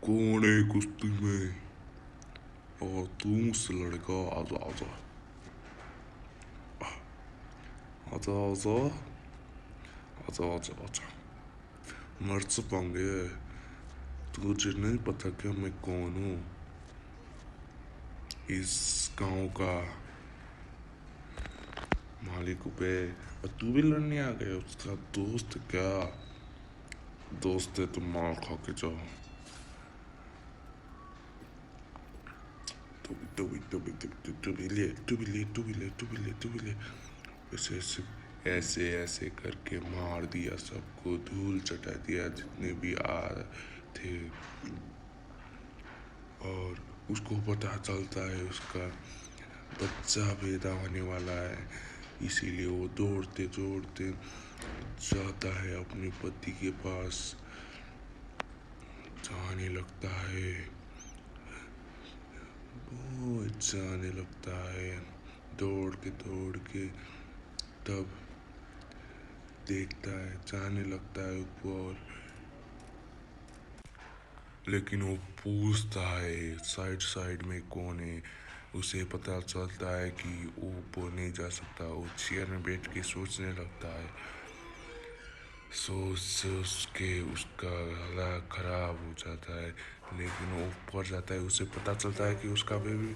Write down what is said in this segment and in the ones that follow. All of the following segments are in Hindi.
कौन है कुश्ती में? और तू मुझसे लड़ेगा? आजा आजा आजा आजा आजा आजा आजा। मर्द से पंगे? तुझे नहीं पता क्या मैं कौन हूँ? इस गांव का मालिक पे। और तू भी लड़ने आ गया? उसका दोस्त क्या? दोस्त है तो मार खा के जाओ। तू भी ले। ऐसे ऐसे ऐसे ऐसे करके मार दिया सबको, धूल चटा दिया जितने भी आ थे। और उसको पता चलता है उसका बच्चा पैदा होने वाला है, इसीलिए वो दौड़ते दौड़ते जाता है अपने पति के पास, जाने लगता है, बहुत जाने लगता है, दौड़ के तब देखता है, जाने लगता है ऊपर। लेकिन वो पूछता है साइड साइड में कौन है। उसे पता चलता है कि वो ऊपर नहीं जा सकता। वो चेयर में बैठ के सोचने लगता है, सोच सोच के उसका गला खराब हो जाता है। लेकिन वो ऊपर जाता है, उसे पता चलता है कि उसका बेबी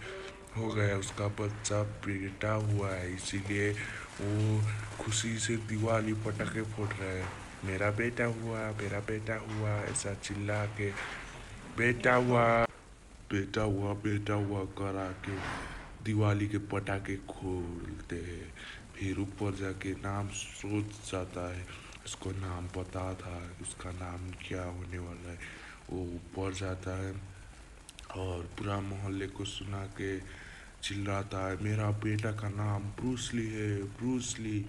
हो गया, उसका बच्चा बेटा हुआ है। इसीलिए वो खुशी से दिवाली पटाखे फोड़ रहा है। मेरा बेटा हुआ, मेरा बेटा हुआ, ऐसा चिल्ला के बेटा हुआ, बेटा हुआ, बेटा हुआ करा के दिवाली के पटाखे खोलते हैं। फिर ऊपर जाके नाम सोच जाता है, उसको नाम पता था उसका नाम क्या होने वाला है। वो ऊपर जाता है और पूरा मोहल्ले को सुना के चिल्लाता है, मेरा बेटा का नाम ब्रूस ली है, ब्रूस ली।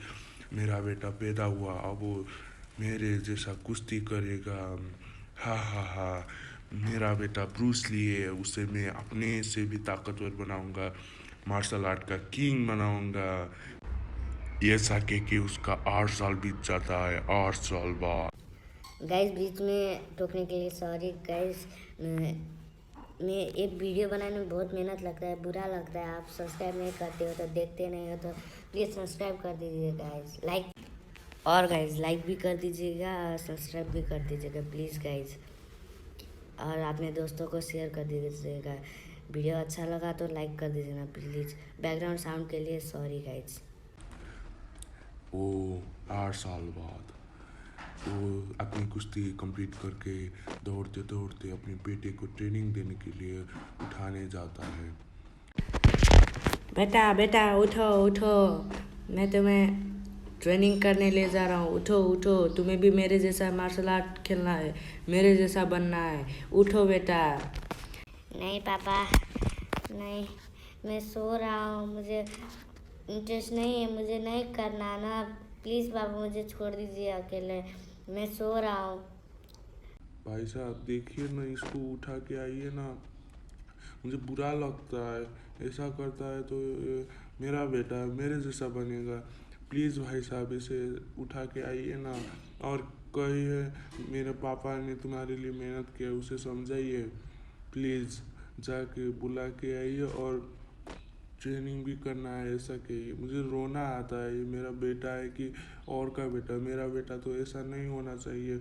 मेरा बेटा पैदा हुआ, अब वो मेरे जैसा कुश्ती करेगा। हा हा हा, मेरा बेटा ब्रूस ली है, उसे मैं अपने से भी ताकतवर बनाऊंगा, मार्शल आर्ट का किंग बनाऊंगा। ये साके कि उसका 8 साल बीत जाता है, 8 साल बाद। गाइस बीच में टोकने के लिए सॉरी गाइस। मैं एक वीडियो बनाने में बहुत मेहनत लगता है, बुरा लगता है। आप सब्सक्राइब नहीं करते हो तो देखते नहीं हो तो प्लीज़ सब्सक्राइब कर दीजिए गाइस, लाइक और गाइस लाइक भी कर दीजिएगा और सब्सक्राइब भी कर दीजिएगा प्लीज़ गाइस। और अपने दोस्तों को शेयर कर दीजिएगा। वीडियो अच्छा लगा तो लाइक कर दीजिएगा प्लीज़। बैकग्राउंड साउंड के लिए सॉरी गाइस। वो 8 साल बाद वो अपनी कुश्ती कंप्लीट करके दौड़ते दौड़ते अपने बेटे को ट्रेनिंग देने के लिए उठाने जाता है। बेटा बेटा उठो उठो, मैं तुम्हें ट्रेनिंग करने ले जा रहा हूँ। उठो उठो, तुम्हें भी मेरे जैसा मार्शल आर्ट खेलना है, मेरे जैसा बनना है। उठो बेटा। नहीं पापा नहीं, मैं सो रहा हूँ, मुझे इंटरेस्ट नहीं है, मुझे नहीं करना ना। प्लीज़ पापा मुझे छोड़ दीजिए अकेले, मैं सो रहा हूँ। भाई साहब देखिए ना, इसको उठा के आइए ना, मुझे बुरा लगता है। ऐसा करता है तो मेरा बेटा मेरे जैसा बनेगा। प्लीज़ भाई साहब इसे उठा के आइए ना। और कहिए मेरे पापा ने तुम्हारे लिए मेहनत किया, उसे समझाइए। प्लीज़ जाके बुला के आइए और ट्रेनिंग भी करना है। ऐसा कहिए, मुझे रोना आता है। ये मेरा बेटा है कि और का बेटा? मेरा बेटा तो ऐसा नहीं होना चाहिए,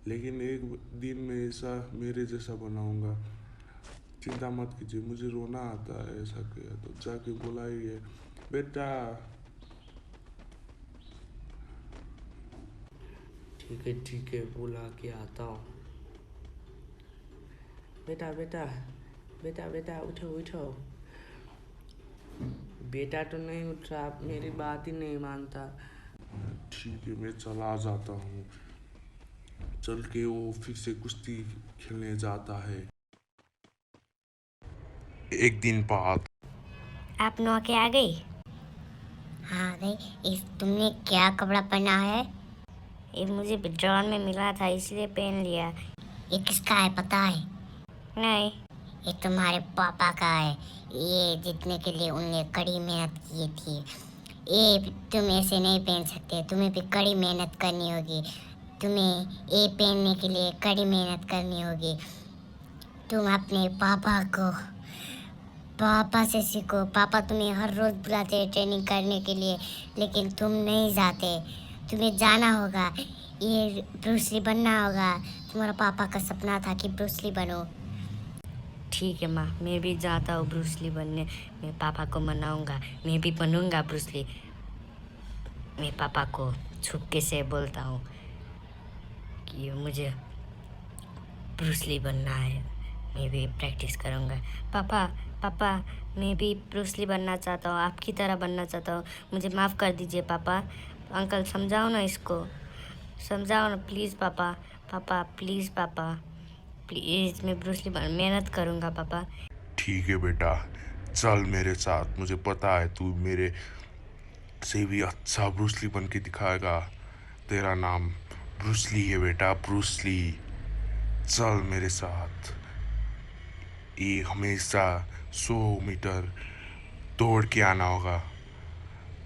लेकिन एक दिन मैं ऐसा मेरे जैसा बनाऊंगा। चिंता मत कीजिए, मुझे रोना आता है। ऐसा किया तो जाके बुलाइए बेटा। ठीक है बुला के आता हूँ। बेटा बेटा बेटा बेटा उठो उठो। बेटा तो नहीं उठ रहा, मेरी बात ही नहीं मानता। ठीक है, मैं चला जाता हूँ। चल के वो फिर से कुश्ती खेलने जाता है। एक दिन बाद आप नौ के आ गई? हाँ आ गई। इस तुमने क्या कपड़ा पहना है? ये मुझे विड्रॉल में मिला था इसलिए पहन लिया। ये किसका है पता है? नहीं। ये तुम्हारे पापा का है। ये जीतने के लिए उनने कड़ी मेहनत की थी। ये तुम ऐसे नहीं पहन सकते, तुम्हें भी कड़ी मेहनत करनी होगी। तुम्हें ये पहनने के लिए कड़ी मेहनत करनी होगी। तुम अपने पापा से सीखो। पापा तुम्हें हर रोज बुलाते हैं ट्रेनिंग करने के लिए, लेकिन तुम नहीं जाते। तुम्हें जाना होगा, ये ब्रूस ली बनना होगा। तुम्हारा पापा का सपना था कि ब्रूस ली बनो। ठीक है माँ, मैं भी जाता हूँ ब्रूस ली बनने। मैं पापा को मनाऊंगा, मैं भी बनूंगा ब्रूस ली। मैं पापा को छुपके से बोलता हूँ कि मुझे ब्रूस ली बनना है। मैं भी प्रैक्टिस करूँगा। पापा पापा, मैं भी ब्रूस ली बनना चाहता हूँ, आपकी तरह बनना चाहता हूँ। मुझे माफ़ कर दीजिए पापा। अंकल समझाओ ना इसको, समझाओ ना प्लीज़ पापा। पापा प्लीज़ पापा, प्लीज़ मैं ब्रूस ली मेहनत करूँगा पापा। ठीक है बेटा, चल मेरे साथ। मुझे पता है तू मेरे से भी अच्छा ब्रूस ली बन के दिखाएगा। तेरा नाम ब्रूस ली है बेटा, ब्रूस ली। चल मेरे साथ। ये हमेशा 100 मीटर दौड़ के आना होगा,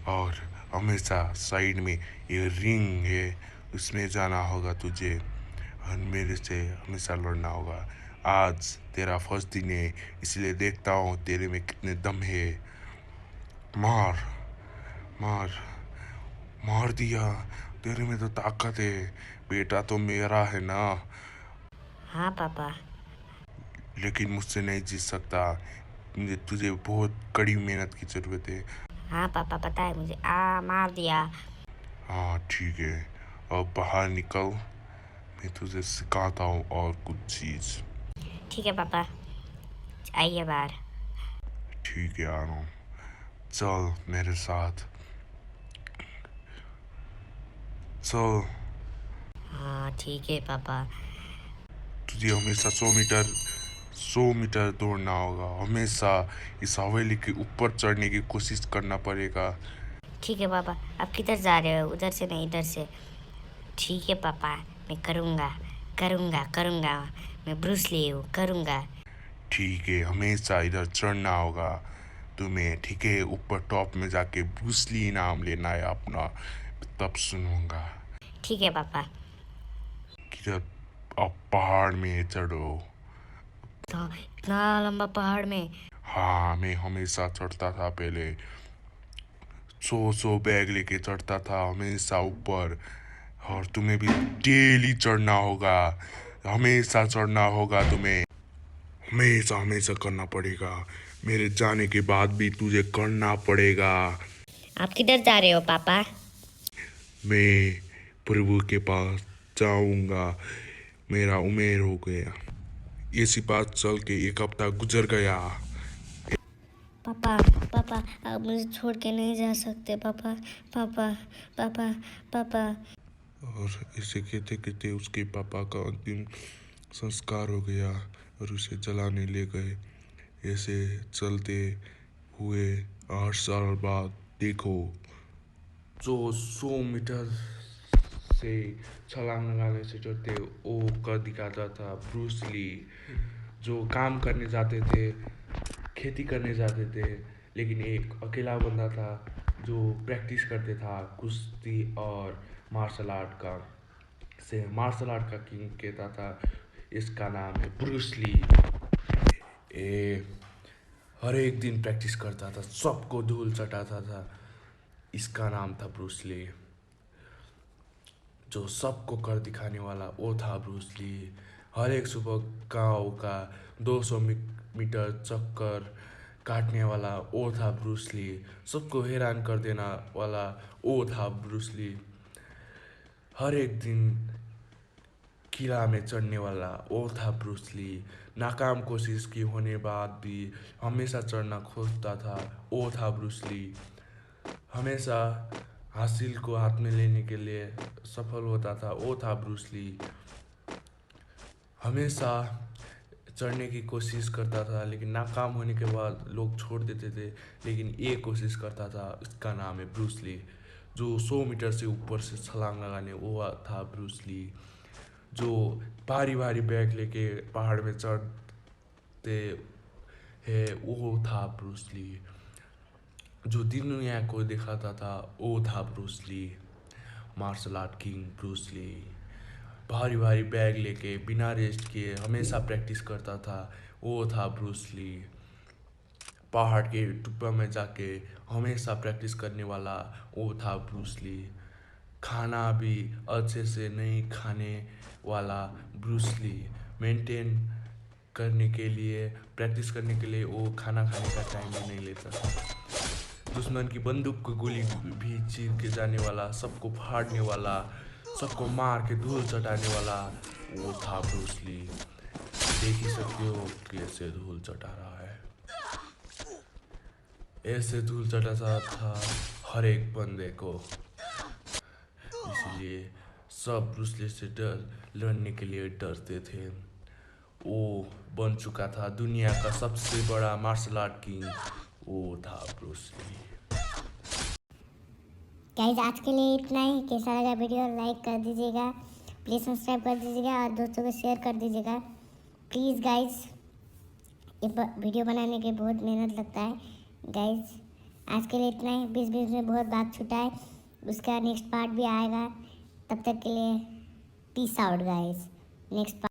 और हमेशा साइड में ये रिंग है, उसमें जाना होगा तुझे, और मेरे से हमेशा लड़ना होगा। आज तेरा फर्स्ट दिन है, इसलिए देखता हूँ तेरे में कितने दम है। मार मार मार दिया। तेरे में तो ताकत है। बेटा तो मेरा है ना, हाँ पापा। लेकिन मुझसे नहीं जीत सकता। तुझे बहुत कड़ी मेहनत की ज़रूरत है। हाँ पापा पता है मुझे। मार दिया। हाँ ठीक है, अब बाहर निकल। मैं तुझे सिखाता हूँ और कुछ चीज़। ठीक है पापा, आइए बाहर। ठीक है आ रहा हूँ। चल मेरे साथ, चल। हाँ ठीक है पापा। तुझे हमेशा 100 मीटर दौड़ना होगा। हमेशा इस हवेली के ऊपर चढ़ने की कोशिश करना पड़ेगा। ठीक है पापा। आप किधर जा रहे हो? उधर से नहीं, इधर से। ठीक है पापा, मैं करूँगा करूँगा करूँगा। मैं ब्रूस ली हूँ, करूँगा। ठीक है, हमेशा इधर चढ़ना होगा तुम्हें। ठीक है, ऊपर टॉप में जाके ब्रूस ली नाम लेना है अपना, तब सुनूंगा। ठीक है पापा। किधर? अब पहाड़ में चढ़ो। इतना लंबा पहाड़ में? हाँ, मैं हमेशा चढ़ता था पहले। 100 बैग लेके चढ़ता था हमेशा ऊपर। और तुम्हें भी डेली चढ़ना होगा। हमेशा चढ़ना होगा तुम्हें। हमेशा हमेशा करना पड़ेगा। मेरे जाने के बाद भी तुझे करना पड़ेगा। आप किधर जा रहे हो पापा? मैं प्रभु के पास जाऊंगा। मेरा उम्र हो गया। इसी बात चल के 1 हफ्ता गुजर गया। पापा पापा, आप मुझे छोड़ के नहीं जा सकते पापा। पापा पापा पापा। और इसे कहते कहते उसके पापा का अंतिम संस्कार हो गया और उसे जलाने ले गए। ऐसे चलते हुए 8 साल बाद देखो, जो 100 मीटर से छलांग लगाने से डरते वो कर दिखाता था ब्रूस ली। जो काम करने जाते थे, खेती करने जाते थे, लेकिन एक अकेला बंदा था जो प्रैक्टिस करते था कुश्ती और मार्शल आर्ट का। से मार्शल आर्ट का किंग कहता था। इसका नाम है ब्रूस ली। ए हर एक दिन प्रैक्टिस करता था, सबको धूल चटाता था। इसका नाम था ब्रूस ली। जो सबको कर दिखाने वाला वो था ब्रूस ली। हर एक सुबह गांव का 200 मीटर चक्कर काटने वाला वो था ब्रूस ली। सबको हैरान कर देना वाला वो था ब्रूस ली। हर एक दिन किला में चढ़ने वाला वो था ब्रूस ली। नाकाम कोशिश की होने बाद भी हमेशा चढ़ना खोजता था वो था ब्रूस ली। हमेशा हासिल को हाथ में लेने के लिए सफल होता था वो था ब्रूस ली। हमेशा चढ़ने की कोशिश करता था, लेकिन नाकाम होने के बाद लोग छोड़ देते थे, लेकिन ये कोशिश करता था। इसका नाम है ब्रूस ली। जो 100 मीटर से ऊपर से छलांग लगाने वो था ब्रूस ली। जो भारी भारी बैग लेके पहाड़ में चढ़ते है वो था ब्रूस ली। जो दुनिया को दिखाता था वो था Bruce Lee, martial art king Bruce Lee. भारी भारी बैग लेके बिना रेस्ट किए हमेशा प्रैक्टिस करता था, वो था ब्रूस ली। पहाड़ के टुप्पा में जाके हमेशा प्रैक्टिस करने वाला, वो था ब्रूस ली। खाना भी अच्छे से नहीं खाने वाला ब्रूस ली। मेंटेन करने के लिए, प्रैक्टिस करने के लिए वो खाना खाने का टाइम भी नहीं लेता था। दुश्मन की बंदूक को गोली भी चीर के जाने वाला, सबको फाड़ने वाला, सबको मार के धूल चटाने वाला, वो था ब्रूस ली। देख ही सकते हो कैसे धूल चटा रहा है। ऐसे धूल चटाता था हर एक बंदे को, इसलिए सब ब्रूस ली से लड़ने के लिए डरते थे। वो बन चुका था दुनिया का सबसे बड़ा मार्शल आर्ट किंग, वो था ब्रूस ली। गाइज आज के लिए इतना ही। कैसा लगा वीडियो लाइक कर दीजिएगा, प्लीज़ सब्सक्राइब कर दीजिएगा और दोस्तों को शेयर कर दीजिएगा प्लीज़ गाइज। ये वीडियो बनाने के बहुत मेहनत लगता है गाइज। आज के लिए इतना ही। बीच बीच में बहुत बात छूटा है, उसका नेक्स्ट पार्ट भी आएगा। तब तक के लिए पीस आउट गाइज। नेक्स्ट